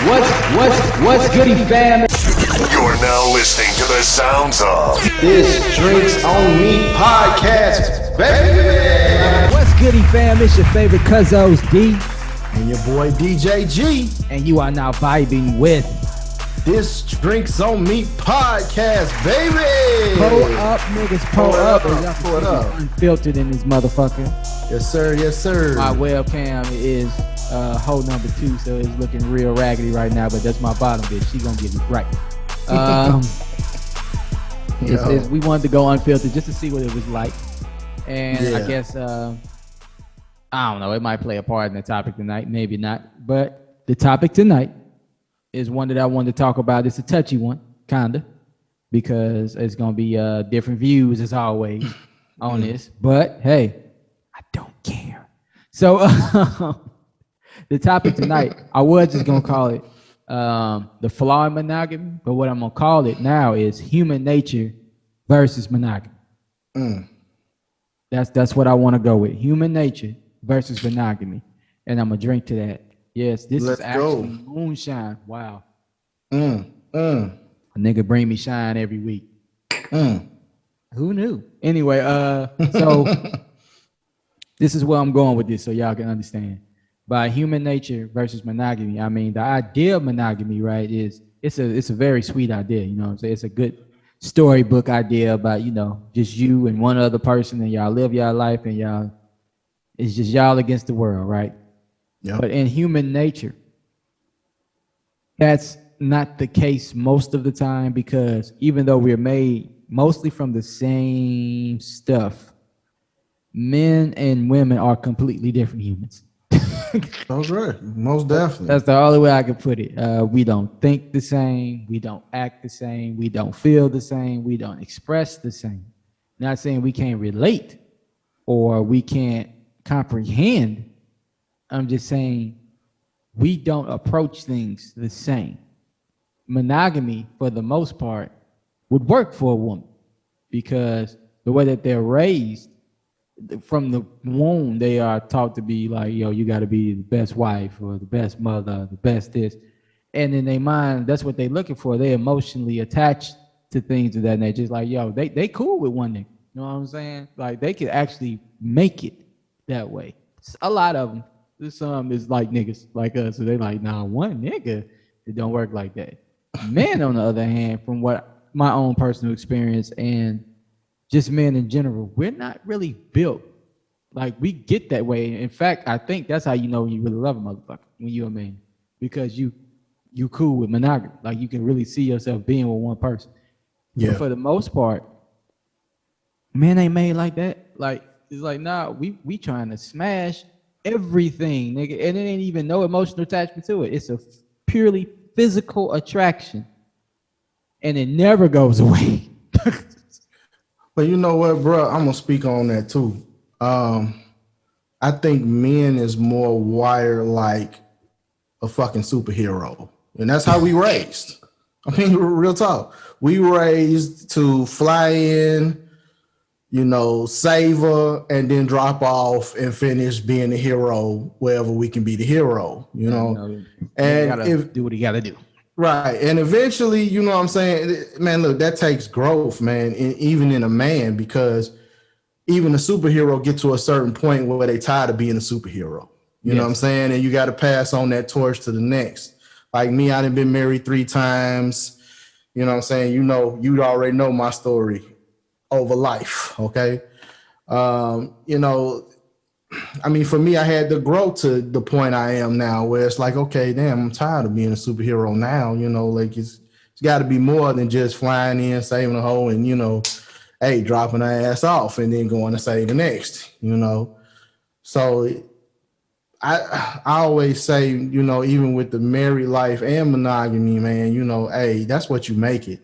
What's goody, fam? You're now listening to the sounds of This Drinks on Me podcast, baby. What's goody, fam? It's your favorite Cuzzos D, And your boy DJ G. and you are now vibing with This Drinks on Me podcast, baby. Pull Up, niggas. Pull up. Pull it up. Unfiltered in this motherfucker. Yes, sir. Yes, sir. My webcam is hole number 2, so it's looking real raggedy right now, but that's my bottom bitch. She gonna get it right. We wanted to go unfiltered just to see what it was like. And I guess, I don't know, it might play a part in the topic tonight, maybe not. But the topic tonight is one that I wanted to talk about. It's a touchy one, kinda, because it's gonna be different views as always on this. But hey, I don't care. So the topic tonight, I was just gonna call it the flaw in monogamy, but what I'm gonna call it now is human nature versus monogamy. That's what I want to go with. Human nature versus monogamy. And I'm gonna drink to that. Yes, this Let's is actually go. moonshine. Wow. A nigga bring me shine every week. Who knew? Anyway, so this is where I'm going with this so y'all can understand. By human nature versus monogamy, I mean the idea of monogamy, right, is it's a very sweet idea, you know what I'm saying? It's a good storybook idea about, you know, just you and one other person and y'all live y'all life and y'all, it's just y'all against the world, right? Yeah. But in human nature, that's not the case most of the time, because even though we're made mostly from the same stuff, men and women are completely different humans. That's right. Most definitely. That's the only way I can put it. We don't think the same. We don't act the same. We don't feel the same. We don't express the same. Not saying we can't relate or we can't comprehend. I'm just saying we don't approach things the same. Monogamy, for the most part, would work for a woman because the way that they're raised, from the womb, they are taught to be like, yo, you got to be the best wife or the best mother, the best this. And in their mind, that's what they're looking for. They're emotionally attached to things of that nature. Just like, yo, they cool with one nigga. You know what I'm saying? Like, they could actually make it that way. A lot of them. Some is like niggas like us. So they like, nah, one nigga, it don't work like that. Men, on the other hand, from what my own personal experience and just men in general, we're not really built like we get that way. In fact, I think that's how you know when you really love a motherfucker, when you're a man, because you cool with monogamy. Like you can really see yourself being with one person. Yeah. But for the most part, men ain't made like that. Like it's like, nah, we trying to smash everything, nigga, and it ain't even no emotional attachment to it. It's a purely physical attraction, and it never goes away. But you know what, bro? I'm gonna speak on that too. I think men is more wired like a fucking superhero, and that's how we raised. I mean, real talk. We raised to fly in, you know, savor, and then drop off and finish being the hero wherever we can be the hero. You know, and do what he gotta do. Right. And eventually, you know what I'm saying? Man, look, that takes growth, man, even in a man, because even a superhero get to a certain point where they tired of being a superhero. You know what I'm saying? And you got to pass on that torch to the next. Like me, I done been married 3 times. You know what I'm saying? You know, you already know my story over life. Okay. You know, I mean, for me, I had to grow to the point I am now where it's like, okay, damn, I'm tired of being a superhero now. You know, like it's got to be more than just flying in, saving a hoe, and, you know, hey, dropping her ass off and then going to save the next, you know. So I always say, you know, even with the married life and monogamy, man, you know, hey, that's what you make it.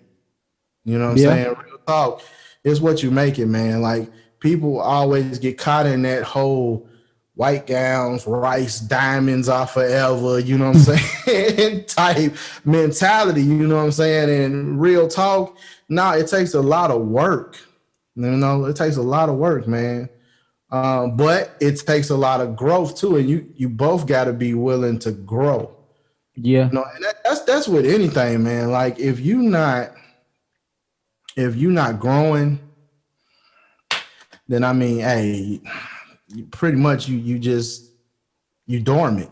You know what I'm saying? Real talk, it's what you make it, man. Like, people always get caught in that whole white gowns, rice, diamonds are forever, you know what I'm saying, type mentality, you know what I'm saying? And real talk, it takes a lot of work. You know, it takes a lot of work, man. But it takes a lot of growth too. And you both got to be willing to grow. Yeah. You know, and that's with anything, man. Like if you not growing, then I mean, hey, pretty much you dormant.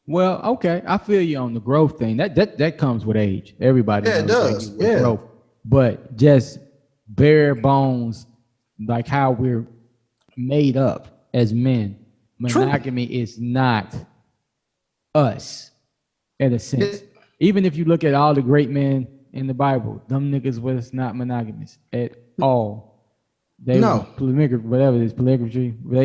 Well, okay, I feel you on the growth thing. That comes with age. Everybody Yeah, it knows that get does. with Yeah, growth. But just bare bones, like how we're made up as men, true. monogamy is not us in a sense. It, Even if you look at all the great men in the Bible, them niggas was not monogamous at all. They was no. polygamy, whatever it is, polygamy.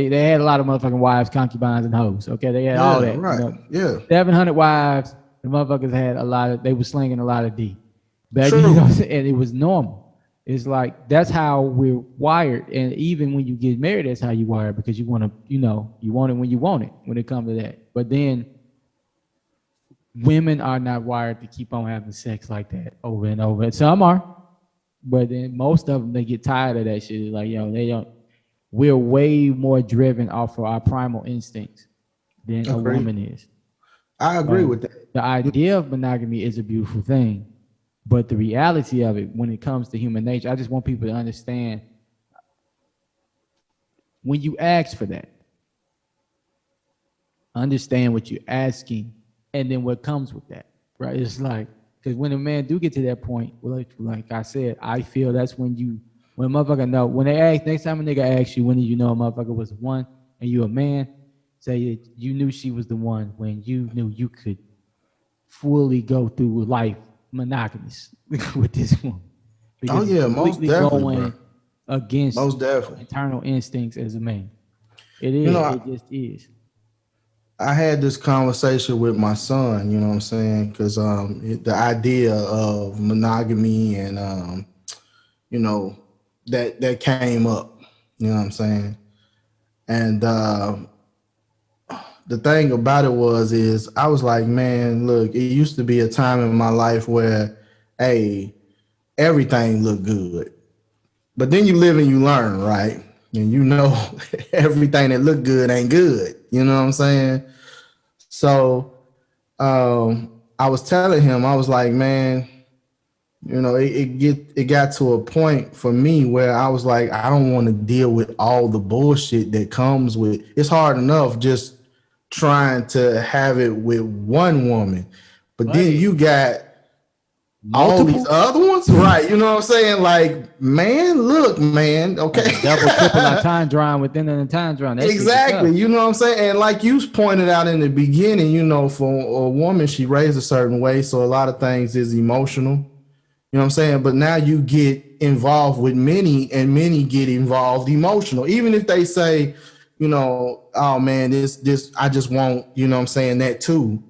They had a lot of motherfucking wives, concubines, and hoes. Okay, they had all Yeah, that. You right. know, Yeah, 700 wives. The motherfuckers had a lot of. They was slinging a lot of D. But you know, true. and it was normal. It's like that's how we're wired. And even when you get married, that's how you wired because you want to, you want it when you want it. When it comes to that, but then women are not wired to keep on having sex like that over and over. Some are, but then most of them they get tired of that shit. It's like, they don't. We're way more driven off of our primal instincts than a Agreed. woman is. I agree So with that. the idea of monogamy is a beautiful thing, but the reality of it, when it comes to human nature, I just want people to understand when you ask for that, understand what you're asking, and then what comes with that, right? It's like because when a man do get to that point, well, like I said, I feel that's when a motherfucker know when they ask next time a nigga asks you when did you know a motherfucker was the one and you a man, say you knew she was the one when you knew you could fully go through life monogamous with this one Oh because it's yeah, most completely definitely, bro. going against Most definitely. internal instincts as a man. It You know, is. I, It just is. I had this conversation with my son. You know what I'm saying? Because the idea of monogamy and you know, that came up. You know what I'm saying? And the thing about it is I was like, man, look, it used to be a time in my life where, hey, everything looked good. But then you live and you learn, right? And you know everything that looked good ain't good. You know what I'm saying? So I was telling him, I was like, man, it got to a point for me where I was like, I don't want to deal with all the bullshit that comes with. It's hard enough just trying to have it with one woman, but But then it you got all these multiple, other ones, right? You know what I'm saying? Like, man, look, man, like okay. a double, triple entendre within an entendre. That shit get Exactly. tough. You know what I'm saying? And like you pointed out in the beginning, for a woman, she raised a certain way. So a lot of things is emotional. You know what I'm saying? But now you get involved with many, and many get involved emotional. Even if they say, oh man, this, I just want, what I'm saying, that too.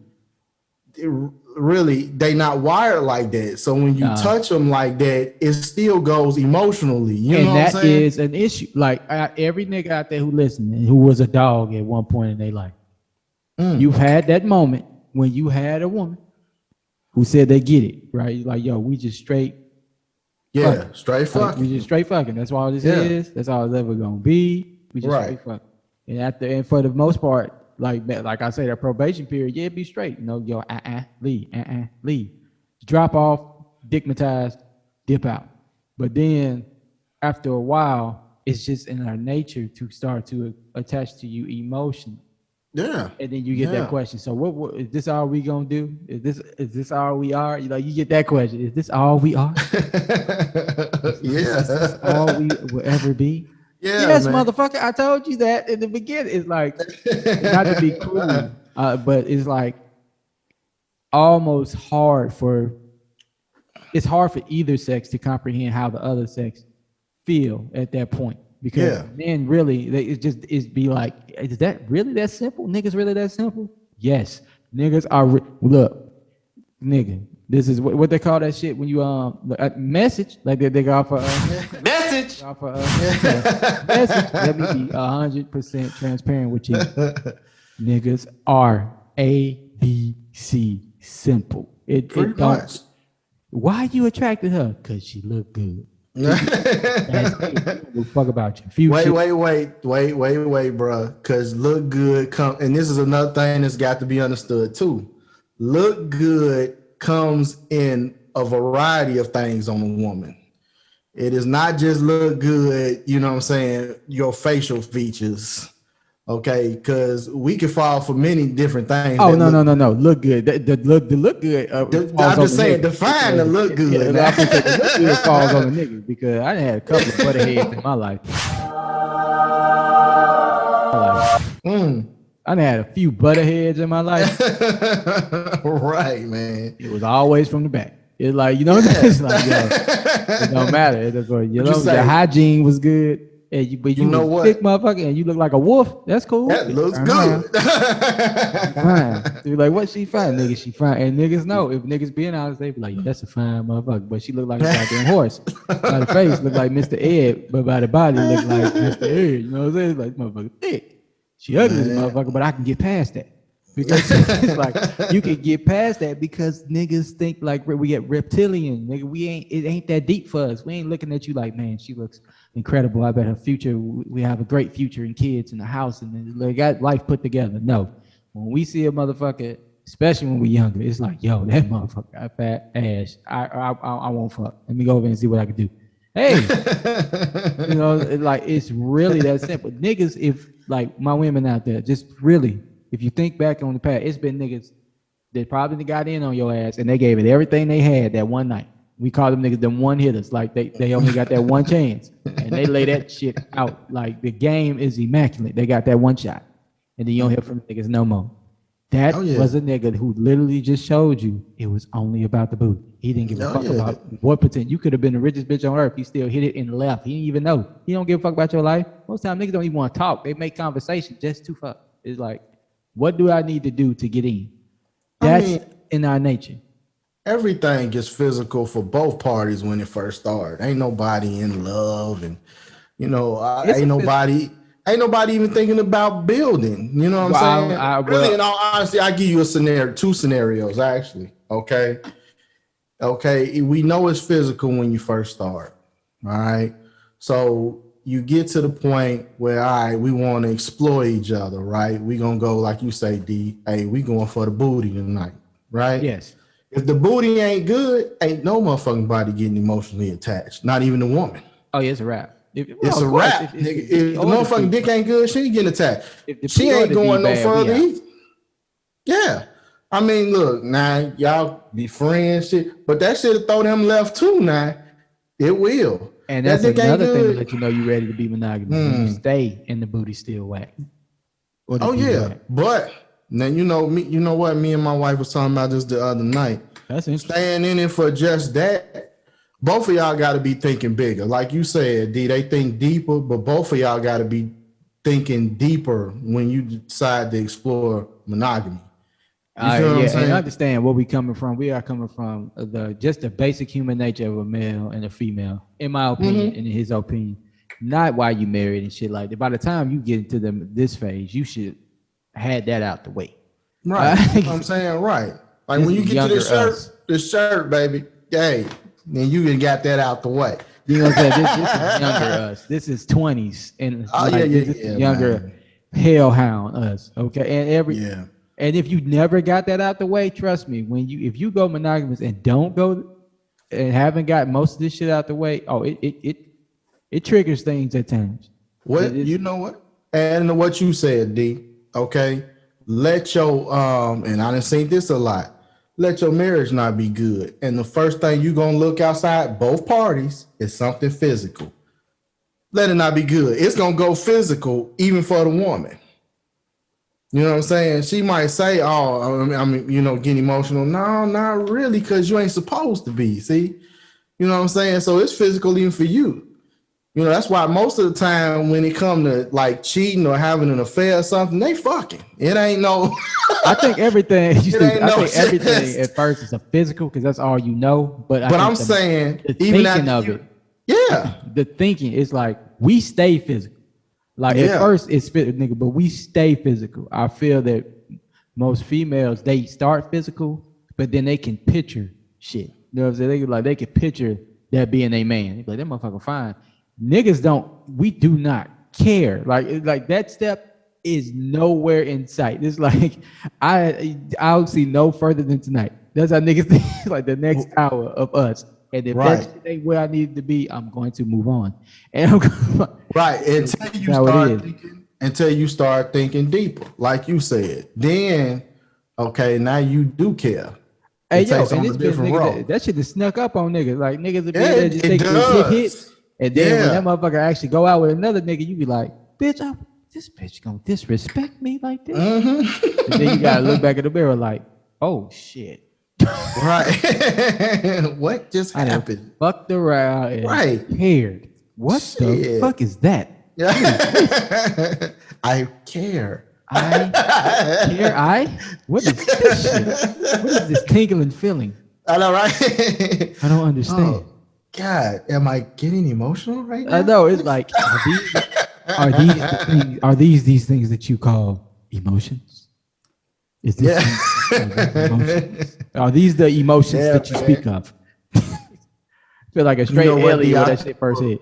Really, they not wired like that. So when you Nah. touch them like that, it still goes emotionally. You know And what I'm that saying? is an issue. Like every nigga out there who listening, who was a dog at one point in their life, you've had that moment when you had a woman who said they get it, right? Like, yo, we just straight Yeah, fucking. straight Like, we just fucking. straight fucking. That's all this Yeah, is. That's all it's ever gonna be. We just right. straight fucking. And for the most part, like I say, that probation period, yeah, be straight. Yo, leave, leave. Drop off, digmatize, dip out. But then after a while, it's just in our nature to start to attach to you emotionally. Yeah, And then you get that yeah, question. So what is this all we gonna do? Is this all we are? You get that question. Is this all we are? Is this all yeah, we will ever be? yeah, Yes, man. motherfucker. I told you that in the beginning. It's like, not to be cruel, but it's like almost hard for it's hard for either sex to comprehend how the other sex feel at that point because Yeah, men really it's be like, is that really that simple? Niggas really that simple? Yes, niggas are look, nigga. This is what they call that shit when you message like they go for message. go for message. Let me be 100% transparent with you. Niggas are ABC simple. It Pretty don't. much. Why you attracted her? Cause she looked good. That's it. We'll fuck about your future. Wait, bro. Because look good come, and this is another thing that's got to be understood too. look good comes in a variety of things on a woman. It is not just look good, you know what I'm saying, your facial features. Okay, because we can fall for many different things. Oh no. Look good. The look good. I'm just saying, define the look good. Yeah, I think the look good falls on the niggas because I had a couple of butterheads in my life. I had a few butterheads in my life. Right, man. It was always from the back. It's like, you know, it's like, yo, it don't matter. It's like, you know, the hygiene was good. But you know what? Thick motherfucker, and you look like a wolf. That's cool. That looks good. Fine. Dude, like, what she fine? Niggas, she fine. And niggas know. If niggas being honest, they be like, yeah, that's a fine motherfucker. But she look like a goddamn horse. By the face, look like Mr. Ed, but by the body, look like Mr. Ed. You know what I'm saying? Like, motherfucker thick. She ugly as a motherfucker, but I can get past that. Because it's like you can get past that because niggas think like we get reptilian. Nigga, it ain't that deep for us. We ain't looking at you like, man, she looks incredible. I bet her future, we have a great future and kids in the house and they got life put together. No. When we see a motherfucker, especially when we're younger, it's like, yo, that motherfucker got fat ass. I won't fuck. Let me go over and see what I can do. Hey, you know, it's really that simple. Niggas, if like my women out there, just really, if you think back on the past, it's been niggas that probably got in on your ass and they gave it everything they had that one night. We call them niggas them one hitters. Like they only got that one chance and they lay that shit out. Like the game is immaculate. They got that one shot and then you don't hear from niggas no more. That was a nigga who literally just showed you it was only about the booty. He didn't give a fuck about what percent. You could have been the richest bitch on earth. He still hit it and left. He didn't even know. He don't give a fuck about your life. Most time niggas don't even want to talk. They make conversation just to fuck. It's like, what do I need to do to get in? That's in our nature. Everything gets physical for both parties when it first started. Ain't nobody in love, and you know, ain't nobody even thinking about building. You know what I'm saying? Really, in all honesty, I give you a scenario, two scenarios actually. Okay, we know it's physical when you first start. All right, so you get to the point where, all right, we want to explore each other, right? We gonna go, like you say, D, hey, we going for the booty tonight, right? Yes. If the booty ain't good, ain't no motherfucking body getting emotionally attached, not even the woman. Oh, yeah, it's a wrap. It's a wrap. If the motherfucking dick ain't good, she ain't getting attached. She ain't going no further either. Yeah. I mean, look, now y'all be friends, shit, but that shit'll throw them left too now. It will. And that's another thing to let you know you're ready to be monogamous. You stay and the booty still whack. Oh yeah, whack. But now you know me. You know what? Me and my wife was talking about this the other night. That's interesting. Staying in it for just that. Both of y'all got to be thinking bigger. Like you said, D, they think deeper, but both of y'all got to be thinking deeper when you decide to explore monogamy. And I understand where we coming from. We are coming from the basic human nature of a male and a female, in my opinion, and in his opinion. Not why you married and shit like that. By the time you get into this phase, you should have that out the way. Right. You know what I'm saying? Right. Like when you get to this shirt, baby, hey, then you can got that out the way. You know what I'm saying? This is younger us. This is 20s. And this is younger hellhound us. Okay. And if you never got that out the way, trust me, if you go monogamous and don't go and haven't got most of this shit out the way, it triggers things at times. You know what? And what you said, D, okay? Let your and I done seen this a lot. Let your marriage not be good. And the first thing you gonna look outside both parties is something physical. Let it not be good. It's gonna go physical even for the woman. You know what I'm saying? She might say, oh, I mean, you know, getting emotional. No, not really, because you ain't supposed to be. See? You know what I'm saying? So it's physical even for you. You know, that's why most of the time when it comes to like cheating or having an affair or something, they fucking. It ain't no. I think everything. Everything at first is a physical because that's all you know. But I'm saying, the thinking of it. Yeah. The thinking is like we stay physical. Like at first it's nigga, but we stay physical. I feel that most females they start physical, but then they can picture shit. You know what I'm saying? They can picture that being a man. They be like, that motherfucker fine. Niggas don't. We do not care. Like that step is nowhere in sight. It's like I'll see no further than tonight. That's how niggas think. Like the next hour of us. And if that shit ain't where I need to be, I'm going to move on. And I'm right until you start thinking deeper, like you said. Then, okay, now you do care. Hey, yo, and this bitch nigga, that shit is snuck up on niggas. Like niggas will be there just it hit. And then when that motherfucker actually go out with another nigga, you be like, bitch, this bitch gonna disrespect me like this. And then you gotta look back in the mirror like, oh shit. Right. What just happened? Fucked around and cared. What the fuck is that? I care. What is this shit? What is this tingling feeling? I know, right? I don't understand. Oh, God, am I getting emotional right now? I know. It's like, are these things that you call emotions? Is this emotions? Are these the emotions that you speak of? Feel like a straight alien when that shit first hit.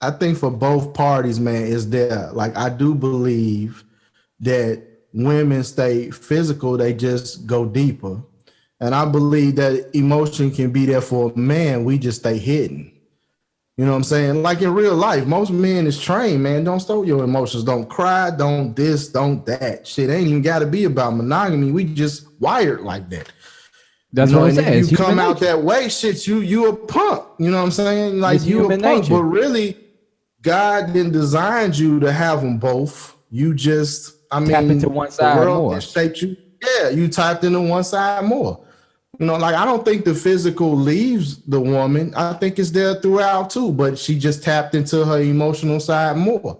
I think for both parties, man, is there. Like, I do believe that women stay physical, they just go deeper. And I believe that emotion can be there for a man, we just stay hidden. You know what I'm saying? Like in real life, most men is trained, man. Don't show your emotions. Don't cry. Don't this, don't that. Shit ain't even got to be about monogamy. We just wired like that. That's what I'm saying. If you come out that way, shit, you a punk. You know what I'm saying? Like you a punk, but really, God didn't design you to have them both. You just, tap into one side more. Shaped you. Yeah, you tapped into one side more. You know, like I don't think the physical leaves the woman. I think it's there throughout too, but she just tapped into her emotional side more.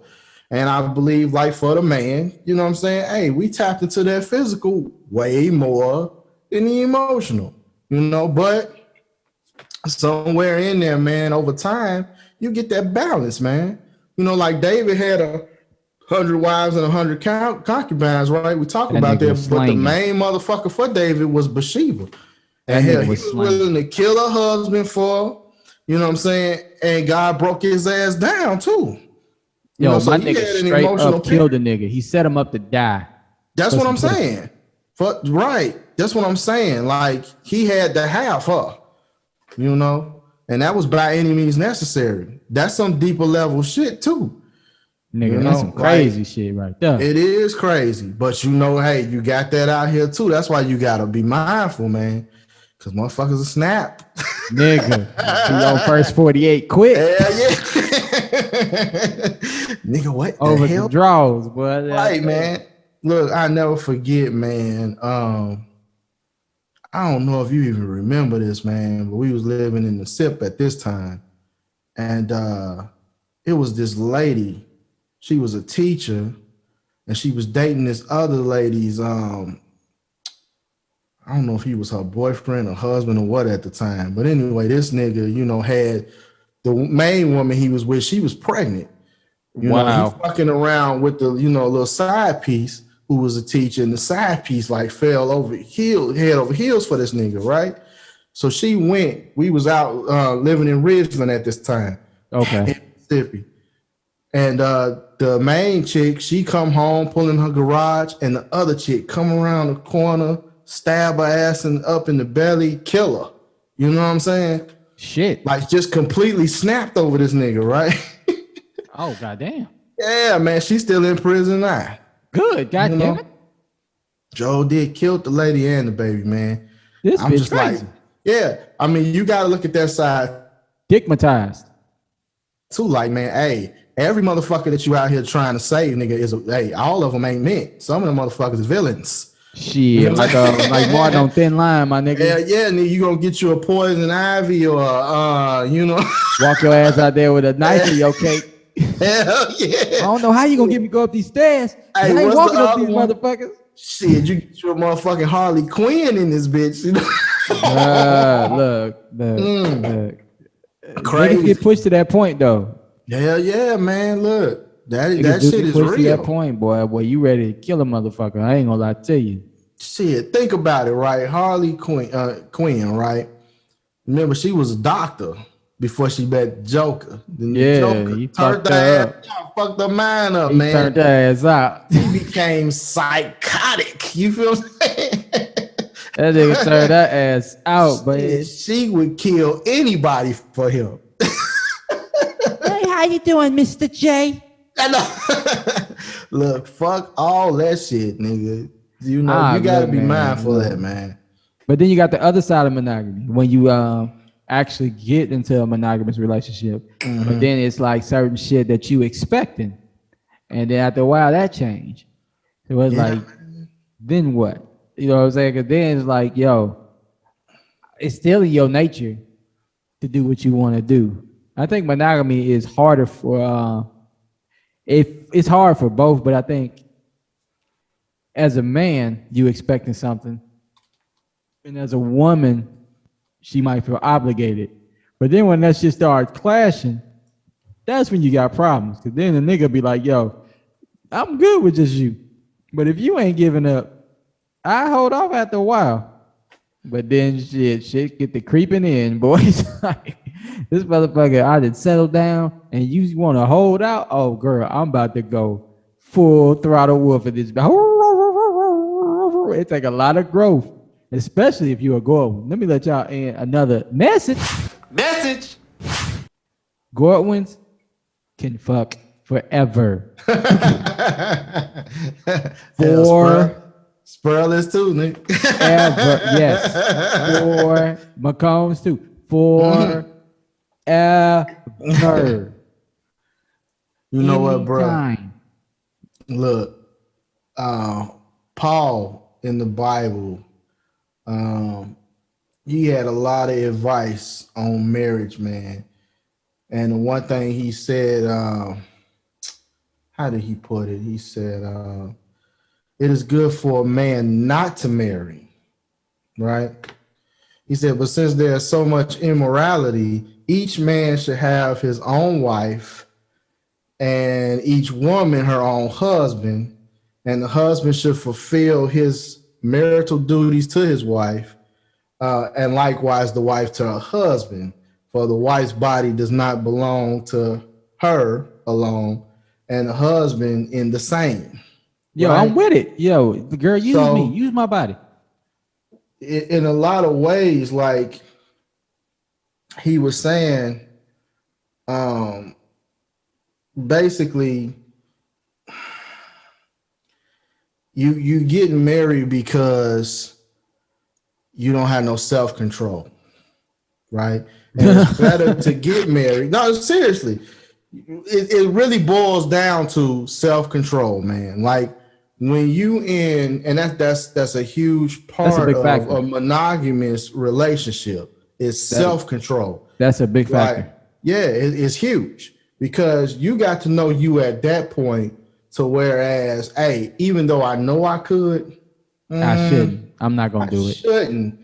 And I believe, like for the man, you know what I'm saying? Hey, we tapped into that physical way more than the emotional, you know, but somewhere in there, man, over time, you get that balance, man. You know, like David had 100 wives and 100 concubines, right? We talk about that, but the main motherfucker for David was Bathsheba. And hell, he was willing to kill her husband for, you know what I'm saying? And God broke his ass down too. Yo, my nigga straight up killed a nigga. He set him up to die. That's what I'm saying. Right. That's what I'm saying. Like he had to have her, you know, and that was by any means necessary. That's some deeper level shit too. Nigga, that's some crazy shit right there. It is crazy. But you know, hey, you got that out here too. That's why you gotta be mindful, man. Cause motherfuckers will snap. Nigga. Be on first 48 quick. Yeah. Nigga, what the over hell? The draws, boy. Right, man. Look, I never forget, man. I don't know if you even remember this, man, but we was living in the SIP at this time. And it was this lady. She was a teacher and she was dating this other lady's I don't know if he was her boyfriend or husband or what at the time. But anyway, this nigga, you know, had the main woman he was with, she was pregnant. You know, he fucking around with the, you know, little side piece who was a teacher, and the side piece like fell over head over heels for this nigga, right? So she went, we was out living in Ridgeland at this time. Okay. In Mississippi. And the main chick, she come home pulling her garage, and the other chick come around the corner, stab her ass and up in the belly, kill her. You know what I'm saying? Shit. Like just completely snapped over this nigga, right? Oh, goddamn. Yeah, man. She's still in prison now. Good, goddamn it. Joe did killed the lady and the baby, man. I'm just crazy. Like, yeah. I mean, you gotta look at that side. Stigmatized. Too, like, man, hey, every motherfucker that you out here trying to save, nigga, is hey, all of them ain't meant. Some of them motherfuckers is villains. Shit, you know, like Martin on Thin Line, my nigga. Yeah, nigga, you gonna get you a poison ivy or you know, walk your ass out there with a knife in your cake. Hell yeah! I don't know how you gonna get me go up these stairs. Hey, I ain't walking up these motherfuckers. Shit, you get you a motherfucking Harley Quinn in this bitch. You know? Look. Crazy. Niggas get pushed to that point though. Yeah, man. Look. That shit is real. To that point, boy, you ready to kill a motherfucker. I ain't gonna lie to you. Shit, think about it, right? Harley Quinn, right? Remember, she was a doctor. before she met Joker. Then Yeah, Joker he turned fucked her her ass up. out, fucked her mind up, He man. turned her ass out. He became psychotic. You feel what I'm saying? That nigga turned that ass out, but She would kill anybody for him. hey, how you doing, Mr. J? I know. Look, fuck all that shit, nigga. You know, you gotta look, be man, mindful look. of that, man. But then you got the other side of monogamy when you actually get into a monogamous relationship. But then it's like certain shit that you expecting, and then after a while that changed. So it's like, then what? You know what I'm saying? Because then it's like, yo, it's still in your nature to do what you want to do. I think monogamy is harder for if it's hard for both, but I think as a man, you expecting something, and as a woman, she might feel obligated. But then when that shit starts clashing, that's when you got problems. Cause then the nigga be like, yo, I'm good with just you. But if you ain't giving up, I hold off after a while. But then shit get the creeping in, boys. Like, this motherfucker, I did settle down and you want to hold out. Oh, girl, I'm about to go full throttle wolf at this. It take a lot of growth, especially if you're a Godwin. Let me let y'all in another message. Godwins can fuck forever. Spurl is too, nigga. Ever, yes. For McCombs too. Forever. You know what, bro? Anytime. Look, Paul in the Bible, he had a lot of advice on marriage, man. And the one thing he said, how did he put it? He said, it is good for a man not to marry, right? He said, but since there's so much immorality, each man should have his own wife and each woman her own husband, and the husband should fulfill his marital duties to his wife, and likewise the wife to her husband, for the wife's body does not belong to her alone, and the husband in the same. Yo, right? I'm with it. Yo, the girl, use me. Use my body. In a lot of ways, like he was saying, basically, you getting married because you don't have no self-control, right? And it's better to get married. No, seriously, it really boils down to self-control, man. Like when you in, and that's a huge part of a monogamous relationship is self-control. That's a big factor. Yeah, it's huge because you got to know you at that point. So whereas, hey, even though I know I could, I shouldn't. I'm not gonna do it. Shouldn't.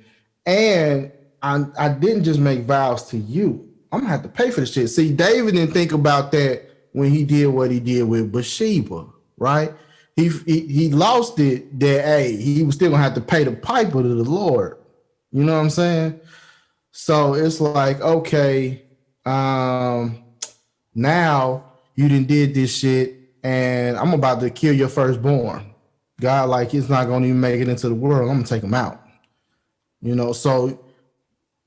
And I didn't just make vows to you. I'm gonna have to pay for the shit. See, David didn't think about that when he did what he did with Bathsheba, right? He lost it that, hey, he was still gonna have to pay the piper to the Lord. You know what I'm saying? So it's like, okay, now you done did this shit and I'm about to kill your firstborn. God, like, he's not gonna even make it into the world. I'm gonna take him out. You know, so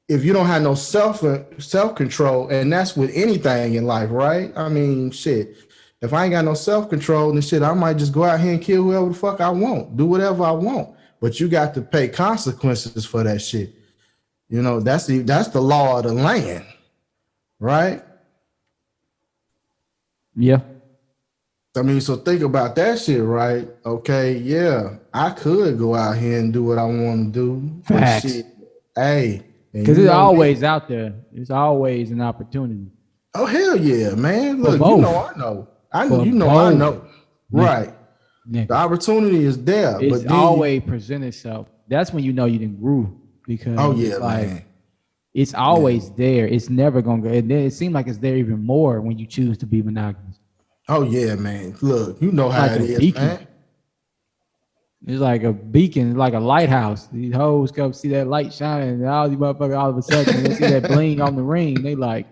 if you don't have no self-control, and that's with anything in life, right? I mean, shit. If I ain't got no self-control and shit, I might just go out here and kill whoever the fuck I want, do whatever I want. But you got to pay consequences for that shit. You know, that's the law of the land, right? Yeah. I mean, so think about that shit, right? Okay, yeah, I could go out here and do what I want to do. Facts. But shit, hey. Because it's always out there. It's always an opportunity. Oh, hell yeah, man. Look, you know I know. I know. Right. Nigga. The opportunity is there. It's but always present itself. That's when you know you didn't groove. Because man. It's always there. It's never gonna go. It seems like it's there even more when you choose to be monogamous. Oh yeah, man. Look, you know how it is, beacon. Man. It's like a beacon, like a lighthouse. These hoes come see that light shining, and all these motherfuckers all of a sudden they see that bling on the ring. They like,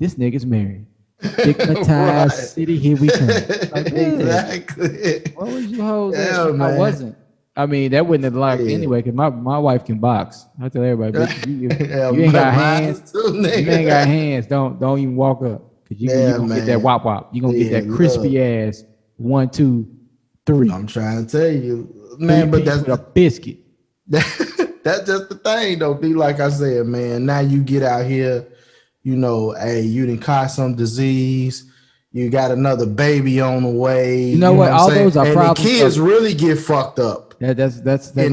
this nigga's married. Stigmatized Right. city, here we come. Like, Exactly. what was you hold Yeah, that? I man. wasn't. I mean, that wouldn't have liked Yeah. anyway, because my wife can box. I tell everybody, bitch, Yeah, you ain't got mine hands, is too, you ain't got nigga. hands, don't even walk up. Cause you Yeah, gonna get that man. wop wop. You gonna get Yeah, that look, crispy ass 1, 2, 3. I'm trying to tell you, Three man, but piece that's with a the biscuit. that's just the thing though, D. Like I said, man, now you get out here, you know, hey, you done caught some disease, you got another baby on the way, You know you know what? what I'm All saying? those are And the problems kids of really get fucked up in that's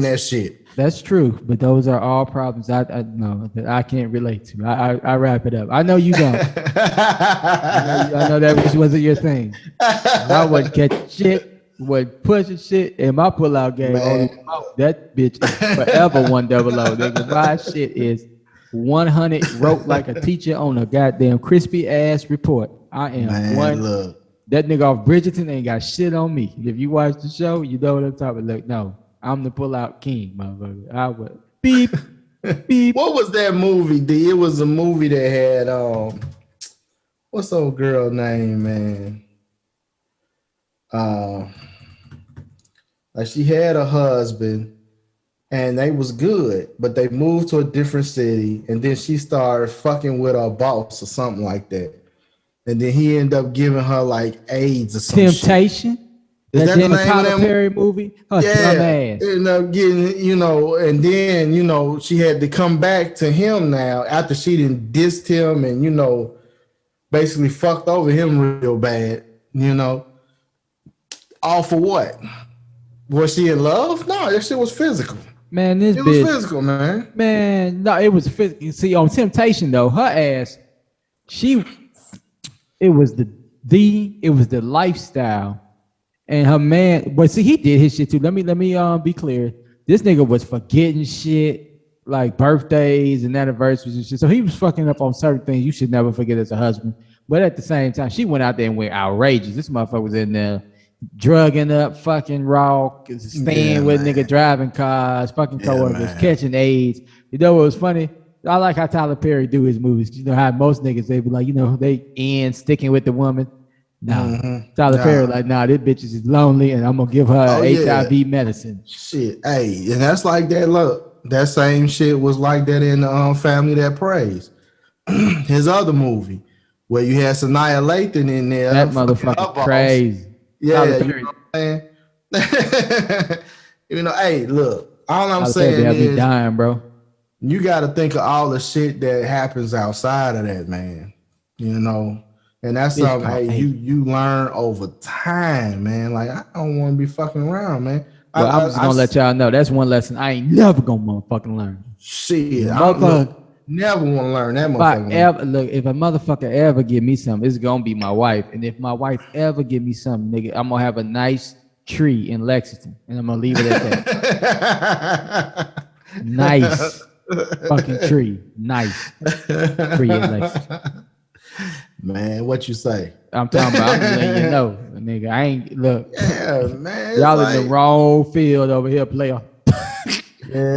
that shit. that's true. But those are all problems I know that I can't relate to. I wrap it up. I know you don't. I know that wasn't your thing. I would catch shit, would push shit, and my pullout game only Man. that bitch is forever 100. Nigga, my shit is 100 wrote like a teacher on a goddamn crispy ass report. I am Man, one. look. That nigga off Bridgerton ain't got shit on me. If you watch the show, you know what I'm talking about. Look, no, I'm the pullout king, motherfucker. I would beep, beep. What was that movie, D? It was a movie that had what's old girl name, man? Uh like she had a husband and they was good, but they moved to a different city and then she started fucking with her boss or something like that. And then he ended up giving her like AIDS or some shit. Temptation. Is That that the damn name of Tyler that movie? Perry movie. Her dumb Yeah, ass. ended up getting, you know, and then, you know, she had to come back to him now after she didn't dissed him and, you know, basically fucked over him real bad, you know. All for what? Was she in love? No, that shit was physical. Man, this It was bitch. physical, man. Man, no, it was physical. See, on Temptation though, her ass, she, it was it was the lifestyle, and her man. But see, he did his shit too. Let me be clear. This nigga was forgetting shit like birthdays and anniversaries and shit. So he was fucking up on certain things you should never forget as a husband. But at the same time, she went out there and went outrageous. This motherfucker was in there drugging up, fucking raw, Yeah, staying with nigga, man. driving cars, fucking Yeah, coworkers, man. catching AIDS. You know what was funny? I like how Tyler Perry do his movies. You know how most niggas they be like, you know, they end sticking with the woman. Nah, Tyler Perry Nah. like, nah, this bitch is lonely, and I'm gonna give her Oh yeah. HIV medicine. Shit. Hey, and that's like that. Look, that same shit was like that in Family That Prays. His other movie, where you had Sanaya Lathan in there, That fucking motherfucker her boss. crazy. Tyler Yeah, you Perry, know what I'm saying? You know, hey, look, all I'm Tyler Perry be saying have me is dying, bro. you got to think of all the shit that happens outside of that, man. You know, and that's Bitch something. called Hey, AIDS. you learn over time, man. Like I don't want to be fucking around, man. Well, I'm just gonna let y'all know that's one lesson I ain't never gonna motherfucking learn. Shit. I'm Motherfucker, look. Never want to learn that if I motherfucking ever look, if a motherfucker ever give me something, it's gonna be my wife. And if my wife ever give me something, nigga, I'm gonna have a nice tree in Lexington, and I'm gonna leave it at that. Nice fucking tree, nice tree in Lexington. Man, what you say? I'm talking about. I'm just letting you know, nigga. I ain't look. Yeah, man. It's Y'all in the like, wrong field over here, player.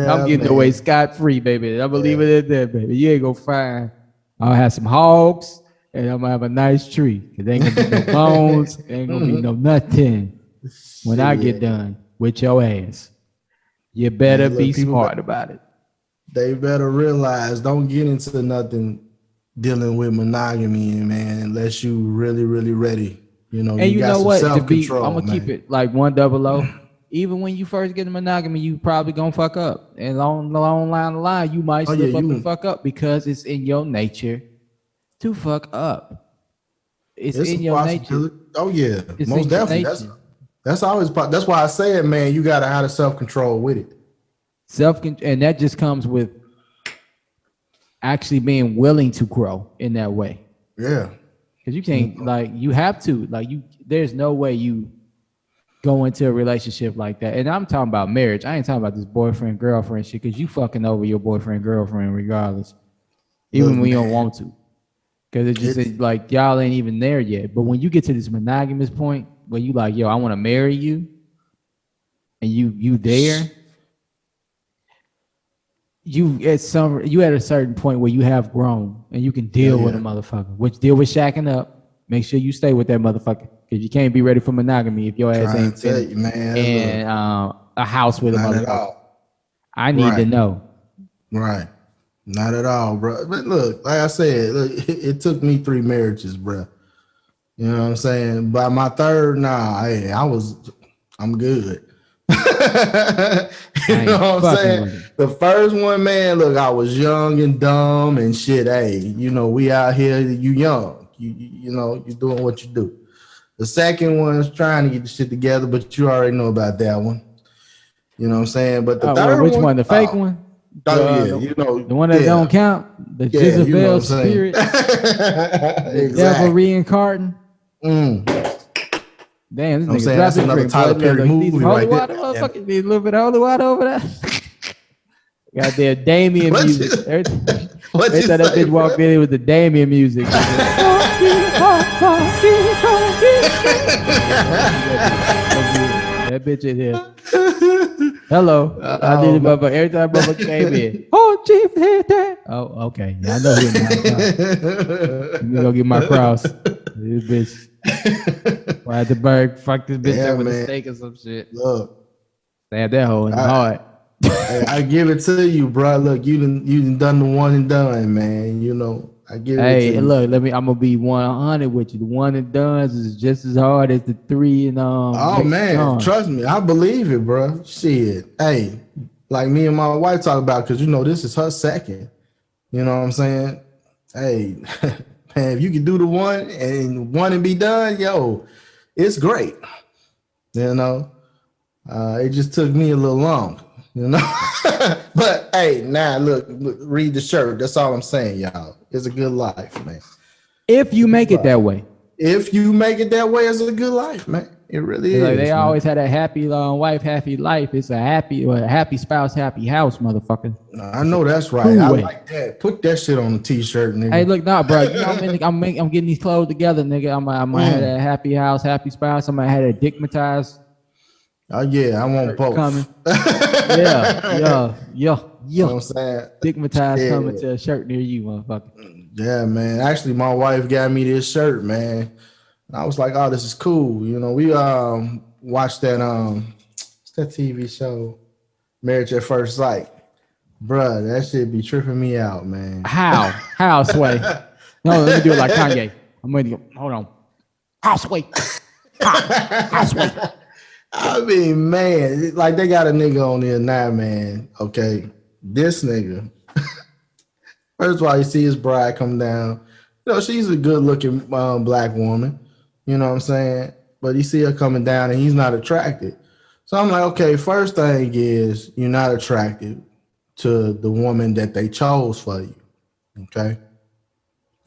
I'm yeah, getting away man. scot free, baby. I'm gonna leave Yeah. it at that, baby. You ain't gonna find. I'll have some hogs, and I'm gonna have a nice tree. It ain't gonna be no bones. Ain't gonna be no nothing when I get Shit. done with your ass. You better Man, be look, smart about it. they better realize don't get into nothing dealing with monogamy, man, unless you really, really ready. You know, And you you got know some what? I'm self-control, gonna keep man. it like 100. Even when you first get in monogamy, you probably gonna fuck up. And long line of line, you might Oh yeah, slip up and you fuck up because it's in your nature to fuck up. It's it's a in your nature. possibility. Oh yeah, It's most in your definitely. nature. That's always that's why I say it, man. You gotta have the self-control with it. And that just comes with actually being willing to grow in that way. Yeah. Because you can't like you have to like you. There's no way you go into a relationship like that. And I'm talking about marriage. I ain't talking about this boyfriend girlfriend shit. Because you fucking over your boyfriend girlfriend regardless, Look, even when you don't man, want to. Because it's just it's like y'all ain't even there yet. But when you get to this monogamous point where you like, yo, I want to marry you, and you there, you at a certain point where you have grown and you can deal with a motherfucker. Which deal with shacking up. Make sure you stay with that motherfucker because you can't be ready for monogamy if your ass ain't tell you, man, in a house with a not at motherfucker. all. I need to know. Right. Not at all, bro. But look, like I said, look, it took me 3 marriages, bro. You know what I'm saying? By my third, I'm good. You know what I'm saying? The first one, man, look, I was young and dumb and shit. Hey, you know, we out here, you young. You know, you doing what you do. The second one is trying to get the shit together, but you already know about that one. You know what I'm saying? But the third which one? The fake one? You know, the one that don't count, the Jezebel you know spirit, the devil reincarnating. Damn, this nigga that's another Tyler Perry movie right there. Need a little bit of holy water over there. Goddamn Damien music. They thought that bitch walked in with the Damien music. That bitch in here. Hello. I need a motherfucker. Every time motherfucker came in. Oh, Chief hit that. Oh, okay. Yeah, I know who I'm gonna go get my cross. This bitch. Ride the bird. Fuck this bitch up with a steak or some shit. Look. Stab that hole in the heart. Hey, I give it to you, bro. Look, you done the one and done, man. You know, I give it to you. Hey, look, I'm gonna be 100 with you. The one and done is just as hard as the 3 and Oh man, trust me, I believe it, bro. Shit, hey, like me and my wife talk about, because you know this is her second. You know what I'm saying? Hey, man, if you can do the one and be done, yo, it's great. You know, it just took me a little long. You know, but hey, now look, read the shirt. That's all I'm saying, y'all. It's a good life, man. If you make it that way. If you make it that way, it's a good life, man. It really is. Like they always had a happy wife, happy life. It's a happy spouse, happy house, motherfucker. I know that's right. I like that. Put that shit on a t-shirt, nigga. Hey, look, bro. You know, I'm getting these clothes together, nigga. I might have a happy house, happy spouse. I might have a digmatized. Oh yeah, I want both. Coming. yeah. You know what I'm saying? Digmatized coming to a shirt near you, motherfucker. Yeah, man. Actually, my wife got me this shirt, man. And I was like, oh, this is cool. You know, we watched that what's that TV show? Marriage at First Sight. Bruh, that shit be tripping me out, man. How, Sway? No, let me do it like Kanye. I'm ready to go. Hold on. How, Sway? How, Sway? I mean, man, like they got a nigga on there now, man. Okay, this nigga. First of all, you see his bride come down. You know, she's a good-looking black woman. You know what I'm saying? But you see her coming down, and he's not attracted. So I'm like, okay, first thing is you're not attracted to the woman that they chose for you. Okay,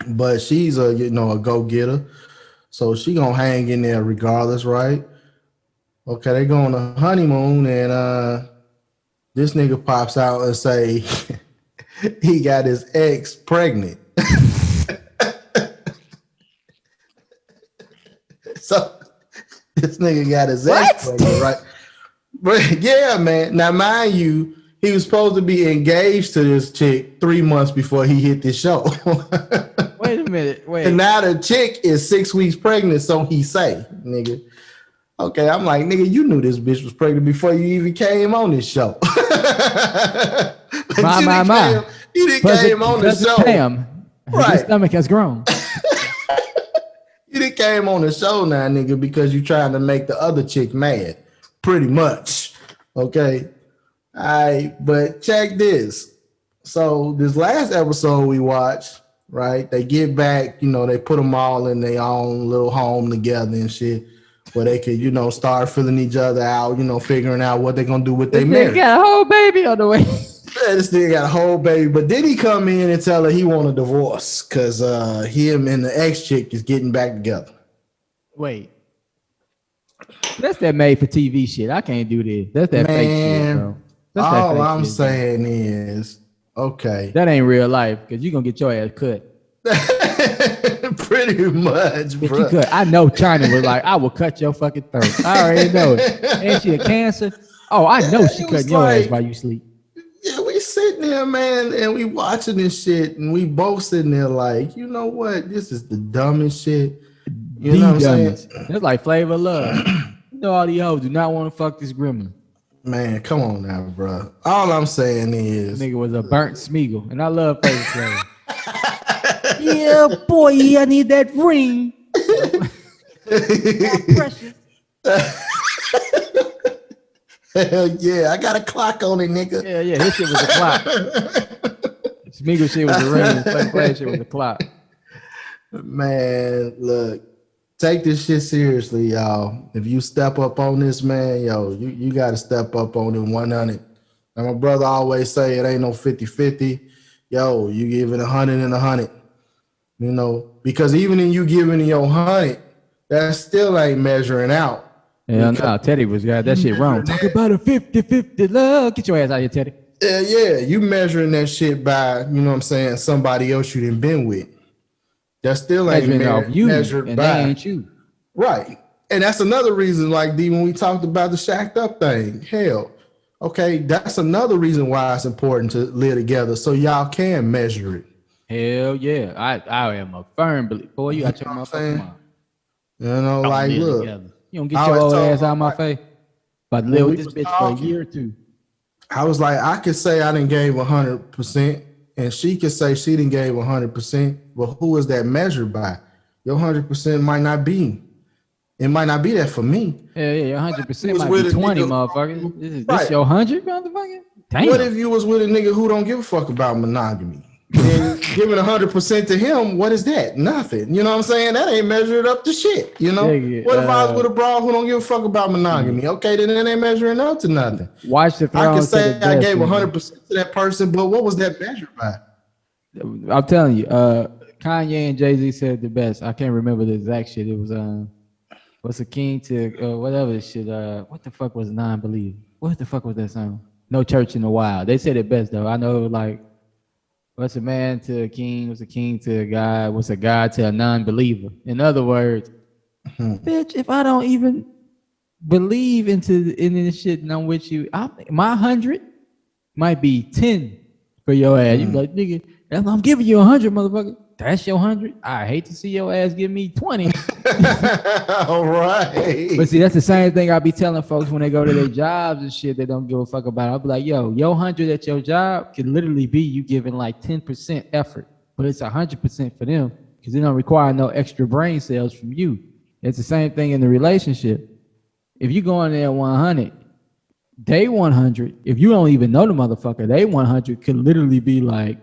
but she's a go-getter, so she gonna hang in there regardless, right? Okay, they go on a honeymoon, and this nigga pops out and say he got his ex pregnant. So this nigga got his ex pregnant, right? But yeah, man. Now, mind you, he was supposed to be engaged to this chick 3 months before he hit this show. Wait a minute. And now the chick is 6 weeks pregnant, so he say, nigga. Okay, I'm like, nigga, you knew this bitch was pregnant before you even came on this show. You didn't came on the show. Damn, right. His stomach has grown. You didn't came on the show now, nigga, because you trying to make the other chick mad. Pretty much. Okay. All right, but check this. So this last episode we watched, right? They get back, they put them all in their own little home together and shit. Where they could, start filling each other out, figuring out what they're gonna do with their marriage. They got a whole baby on the way. Yeah, this nigga got a whole baby, but then he come in and tell her he want a divorce because him and the ex chick is getting back together. Wait, that's that made for TV shit. I can't do this. That's that fake shit, bro. That's all I'm saying is, okay, that ain't real life because you gonna get your ass cut. Pretty much, bro. You could. I know China was like, I will cut your fucking throat. I already know it. Ain't she a cancer? Oh, I know she cutting your ass while you sleep. Yeah, we sitting sitting there, man, and we watching this shit, and we both sitting there like, you know what? This is the dumbest shit. You know what I'm dumbest. saying? That's like Flavor of Love. You know all these hoes do not want to fuck this gremlin. Man, come on now, bro. All I'm saying is, Nigga was a burnt Smeagol, and I love Flavor Flav. Yeah, boy, I need that ring. Precious. Hell yeah, I got a clock on it, nigga. Yeah, his shit was a clock. Smeagol shit was a ring, Flavor Flav shit was a clock. Man, look, take this shit seriously, y'all. If you step up on this, man, yo, you got to step up on it 100. And my brother always say it ain't no 50-50. Yo, you giving 100 and 100. You know, because even in you giving your 100, that still ain't measuring out. Yeah, no, Teddy was got that shit wrong. Talk about a 50-50 love. Get your ass out here, Teddy. Yeah, you measuring that shit by, you know what I'm saying, somebody else you done been with. That still ain't measured and by. they ain't you. Right. And that's another reason, like D, when we talked about the shacked up thing, hell, okay, that's another reason why it's important to live together so y'all can measure it. Hell yeah. I am a firm believer. Boy, you got your motherfucking mind. You know, like, look. Together. You don't get your old ass out of my face. But live with this bitch for a year or two. I was like, I could say I didn't gave 100%, and she could say she didn't gave 100%, but who is that measured by? Your 100% might not be. It might not be that for me. Yeah, your 100% might be 20, motherfucker. This your 100, motherfucker? Damn. What if you was with a nigga who don't give a fuck about monogamy? And giving 100% to him, what is that? Nothing. You know what I'm saying? That ain't measured up to shit. You know? What if I was with a broad who don't give a fuck about monogamy? Okay, then it ain't measuring up to nothing. Watch the I can say I gave 100% to that person, but what was that measured by? I'm telling you, Kanye and Jay-Z said the best. I can't remember the exact shit. It was what's a king to whatever shit. What the fuck was non-believer? What the fuck was that song? No Church in the Wild. They said it best though. I know like what's a man to a king? What's a king to a god? What's a god to a non-believer? In other words, bitch, if I don't even believe in this shit and I'm with you, my 100 might be 10 for your ass. You like, nigga, I'm giving you 100, motherfucker. That's your 100. I hate to see your ass give me 20. All right. But see, that's the same thing I be telling folks when they go to their jobs and shit. They don't give a fuck about it. I'll be like, yo, your 100 at your job could literally be you giving like 10% effort, but it's 100% for them because it don't require no extra brain cells from you. It's the same thing in the relationship. If you go in there at 100, they 100. If you don't even know the motherfucker, they 100 could literally be like,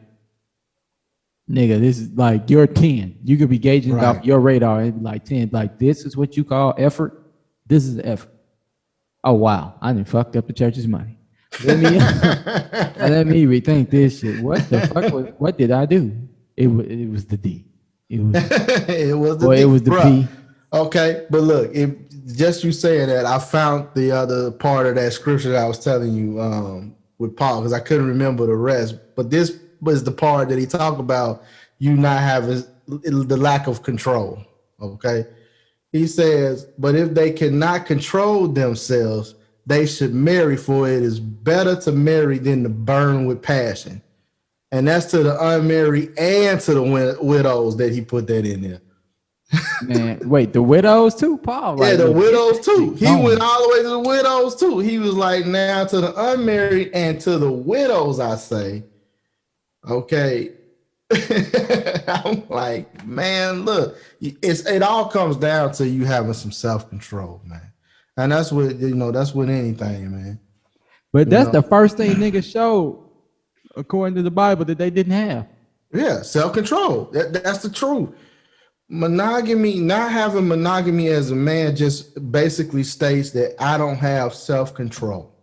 nigga, this is like your 10. You could be gauging off your radar and be like 10. Like, this is what you call effort. This is effort. Oh, wow. I done fucked up the church's money. Let me rethink this shit. What the fuck what did I do? It was the D. It was the D. Okay, but look, just you saying that, I found the other part of that scripture that I was telling you with Paul, because I couldn't remember the rest. But this was the part that he talked about you not having the lack of control. Okay. He says, but if they cannot control themselves, they should marry, for it is better to marry than to burn with passion. And that's to the unmarried and to the widows that he put that in there. Man, wait, the widows too, Paul? Yeah, the widows too. He went all the way to the widows too. He was like, now to the unmarried and to the widows, I say. Okay. I'm like, man, look, it all comes down to you having some self-control, man. And that's what, that's with anything, man. But that's the first thing niggas showed, according to the Bible, that they didn't have. Yeah, self-control. That's the truth. Monogamy, not having monogamy as a man just basically states that I don't have self-control.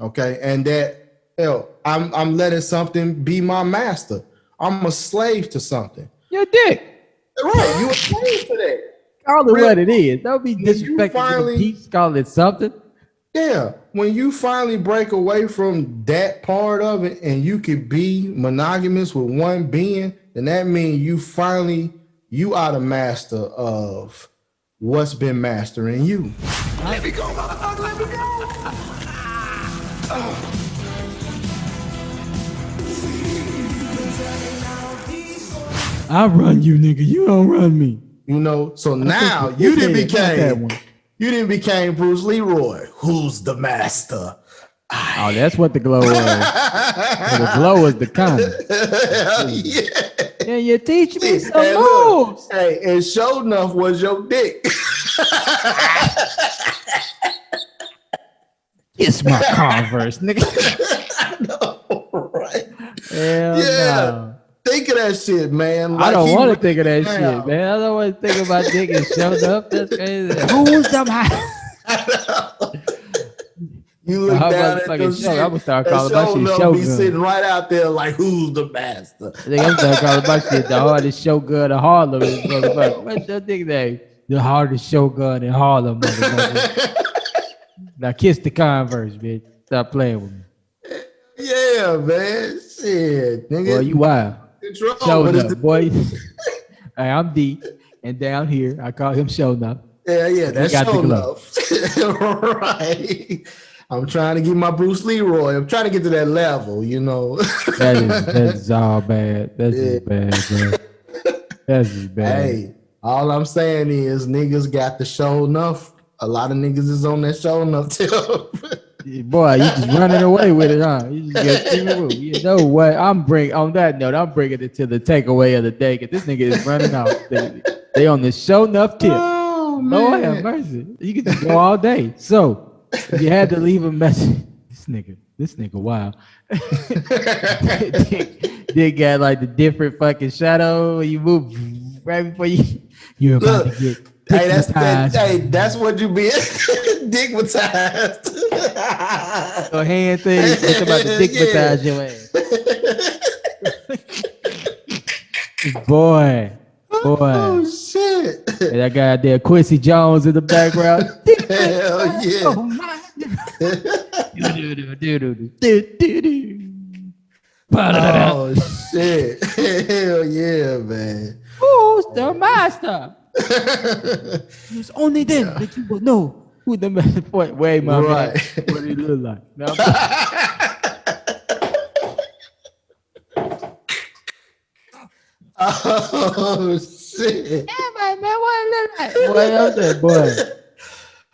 Okay. And that, I'm letting something be my master. I'm a slave to something. You're a dick. Right. You a slave to that. Call it what it is. Don't be disrespectful to the peace. Call it something. Yeah. When you finally break away from that part of it and you could be monogamous with one being, then that means you are the master of what's been mastering you. Let me go, motherfucker. Let me go. I run you, nigga. You don't run me. You know, so now you didn't became Bruce Leroy. Who's the master? Oh, that's what the glow was. So the glow was the comment. Yeah, you teach me some moves. Hey, and sure enough was your dick. It's my Converse, nigga. I know, right? Hell no. Think of that shit, man. Like I don't want to think of that shit, man. I don't want to think about dick and showed up. That's crazy. Who's the man? You look down at the shit. I'm gonna start calling my shit Shogun. Be sitting right out there like, who's the master? I think I'm start calling my shit the hardest Shogun of Harlem. What's your nickname? The hardest Shogun in Harlem, motherfucker. Now kiss the Converse, bitch. Stop playing with me. Yeah, man. Shit, nigga. Boy, you wild. Showed up, boy. Hey, I'm D, and down here I call him Showing Up. Yeah, that's Showing Up. Right. I'm trying to get my Bruce Leroy. I'm trying to get to that level, you know. That's all bad. That's just bad, bro. That's just bad. Hey, all I'm saying is niggas got the show enough. A lot of niggas is on that show enough too. Boy, you just running away with it, huh? You just get you know what? On that note, I'm bringing it to the takeaway of the day. Cause this nigga is running out. They on the show enough tip. Oh, man. Lord have mercy. You can just go all day. So if you had to leave a message, this nigga, wow. They got like the different fucking shadow. You move right before you're about to get. Hey, that's what you be digmatized. So hand thing, it's about to digmatize your ass. Boy. Oh shit. And that guy there, Quincy Jones in the background. Hell yeah. Oh shit. Hell yeah, man. Who's the master? It's only then that you will know who the master point. Wait, my man. What he look like? Now, oh shit. Yeah, man, what it look like? What else that boy?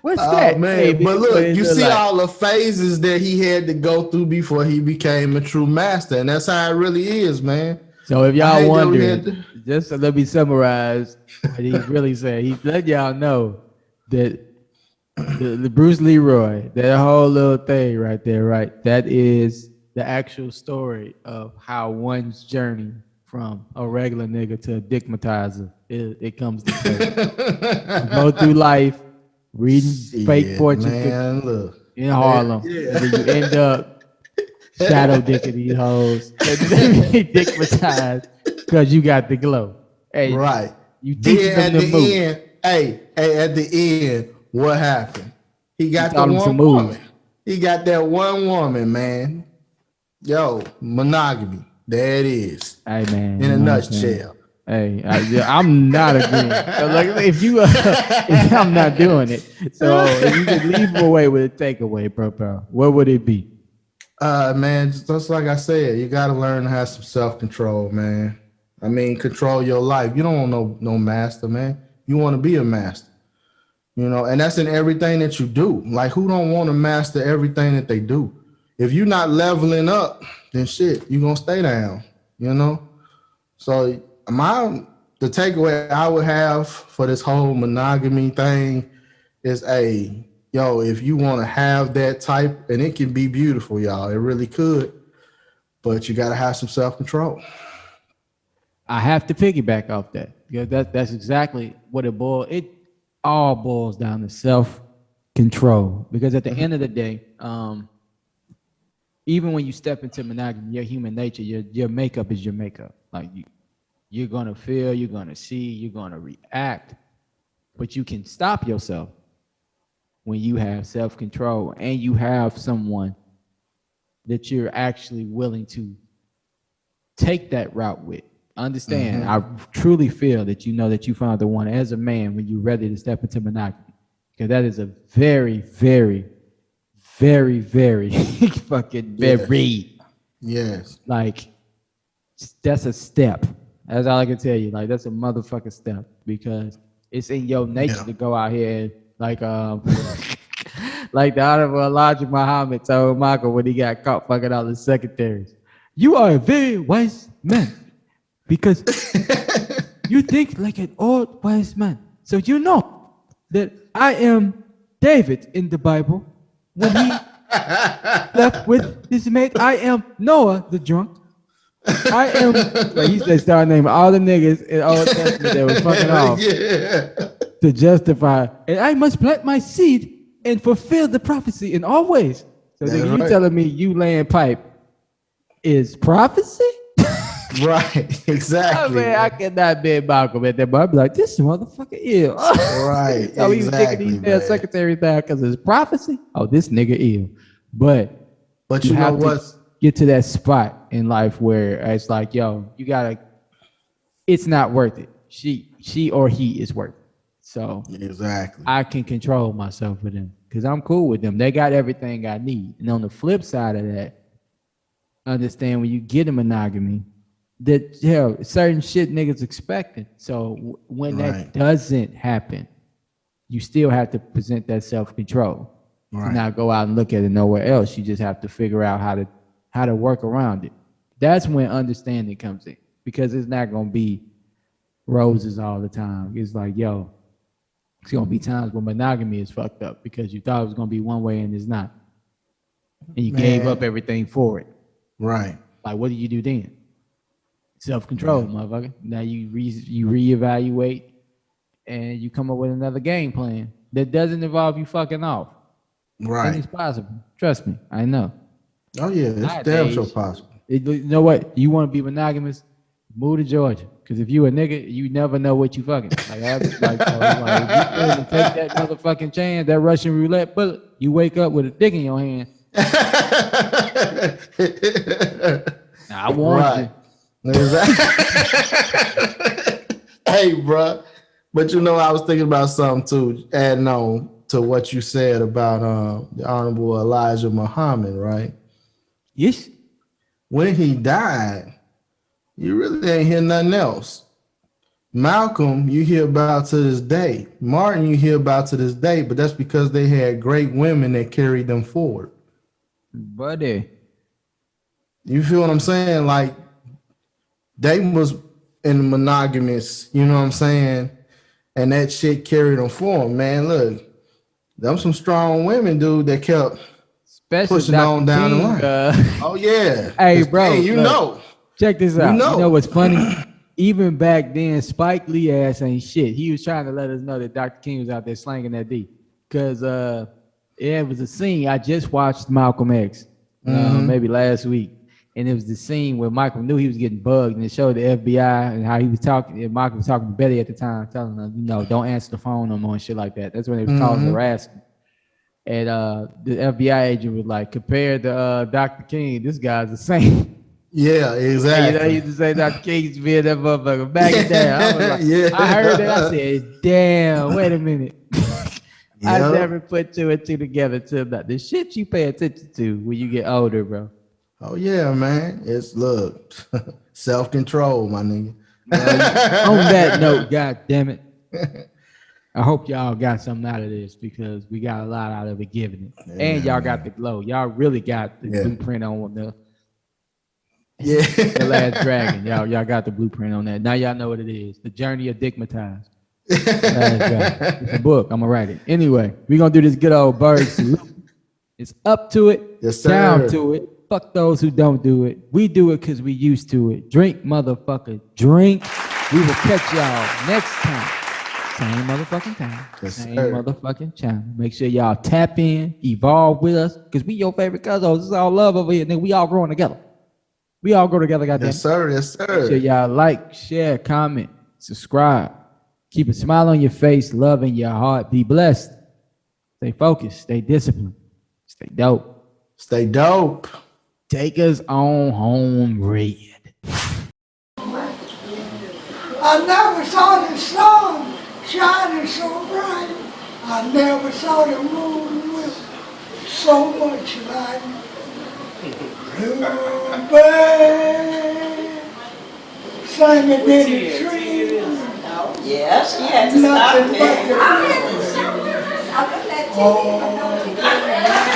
What's that? Man, baby? But look, you see like? all the phases that he had to go through before he became a true master, and that's how it really is, man. So if y'all wondering, just let me summarize what he really said. He let y'all know that the Bruce Leroy, that whole little thing right there, right? That is the actual story of how one's journey from a regular nigga to a digmatizer it comes to play. Go through life reading fake fortune in Harlem, and then you end up shadow dicking these hoes, digmatized because you got the glow. Hey, right. You teach them the move. End, hey, at the end, what happened? He got the one woman. He got that one woman, man. Yo, monogamy. There it is. Hey, man. In a nutshell. Hey, I'm not agreeing. Like if I'm not doing it. So if you could leave away with a takeaway, bro, what would it be? Man, just like I said, you got to learn to have some self-control, man. I mean, control your life. You don't want no master, man. You want to be a master, you know, and that's in everything that you do. Like, who don't want to master everything that they do? If you're not leveling up, then shit, you're going to stay down, you know? So the takeaway I would have for this whole monogamy thing is, yo, if you want to have that type, and it can be beautiful, y'all, it really could, but you got to have some self-control. I have to piggyback off that because that's exactly what it all boils down to self-control. Because at the end of the day, even when you step into monogamy, your human nature, your makeup is your makeup. Like you're gonna feel, you're gonna see, you're gonna react, but you can stop yourself when you have self-control and you have someone that you're actually willing to take that route with. Understand, I truly feel that you know that you found the one as a man when you're ready to step into monogamy. Because that is a very, very, very, very fucking very. Yes. Like, that's a step. That's all I can tell you. Like that's a motherfucking step because it's in your nature to go out here and like like the Honorable Elijah Muhammad told Michael when he got caught fucking all his secretaries. You are a very wise man because you think like an old wise man. So you know that I am David in the Bible when he left with his mate. I am Noah the drunk. I am. Like he said, start naming all the niggas in Old Testament that was fucking off to justify. And I must plant my seed and fulfill the prophecy in all ways. So nigga, you telling me you laying pipe is prophecy? Right, exactly. I mean, I cannot be Malcolm at that, but I'd be like, this motherfucker ill. Right, so he was taking these secretaries down because it's prophecy. Oh, this nigga ill. But you know what? Get to that spot in life where it's like, yo, you gotta. It's not worth it. She or he is worth it. So exactly, I can control myself with them because I'm cool with them. They got everything I need. And on the flip side of that, understand when you get a monogamy, that certain shit niggas expecting. So when that doesn't happen, you still have to present that self-control. Right. Not go out and look at it nowhere else. You just have to figure out how to work around it. That's when understanding comes in because it's not gonna be roses all the time. It's like, yo, it's gonna be times when monogamy is fucked up because you thought it was gonna be one way and it's not, and you gave up everything for it. Right. Like, what do you do then? Self-control, motherfucker. Now you reevaluate and you come up with another game plan that doesn't involve you fucking off. Right. And it's possible. Trust me, I know. Oh yeah, it's damn sure possible. You know what? You want to be monogamous? Move to Georgia. Because if you a nigga, you never know what you fucking. Like if you take that motherfucking chance, that Russian roulette bullet, you wake up with a dick in your hand. Now, I warned you. Hey, bro. But you know, I was thinking about something too, adding on to what you said about the Honorable Elijah Muhammad, right? Yes. When he died, you really ain't hear nothing else. Malcolm, you hear about to this day. Martin, you hear about to this day, but that's because they had great women that carried them forward. Buddy. You feel what I'm saying? Like, they was in monogamous, you know what I'm saying? And that shit carried them forward, man. Look, them some strong women, dude, that kept pushing on down the line. Oh, yeah. Hey, bro. Hey, you know. Check this out. You know what's funny? Even back then, Spike Lee ass ain't shit. He was trying to let us know that Dr. King was out there slanging that D. Because it was a scene. I just watched Malcolm X maybe last week. And it was the scene where Michael knew he was getting bugged, and it showed the FBI and how he was talking. And Michael was talking to Betty at the time, telling her, don't answer the phone no more and shit like that. That's when they was calling harassment. And the FBI agent was like, compared to Dr. King, this guy's the same. Yeah, exactly. He used to say Dr. King used to be in that motherfucker back in there. I was like, I heard that. I said, damn, wait a minute. I never put two and two together till that. The shit you pay attention to when you get older, bro. Oh yeah, man. It's look, self-control, my nigga. On that note, god damn it. I hope y'all got something out of this because we got a lot out of it giving it. Yeah, and y'all got the glow. Y'all really got the blueprint on the the Last Dragon. Y'all got the blueprint on that. Now y'all know what it is. The Journey of Digmatized. It's a book. I'm gonna write it. Anyway, we're gonna do this good old bird salute. It's up to it. Yes, sir. Down to it. Fuck those who don't do it. We do it because we used to it. Drink, motherfucker, drink. We will catch y'all next time. Same motherfucking time. Yes, Same sir. motherfucking channel. Make sure y'all tap in, evolve with us, because we your favorite cousins. This is all love over here, nigga. We all growing together. We all grow together, goddamn. Yes, sir. Yes, sir. Make sure y'all like, share, comment, subscribe. Keep a smile on your face, love in your heart. Be blessed. Stay focused. Stay disciplined. Stay dope. Stay dope. Take us on home, Red. I never saw the sun shining so bright. I never saw the moon with so much light. Bluebird singing in the trees. Yeah, she had to stop Nothing but it. the oh,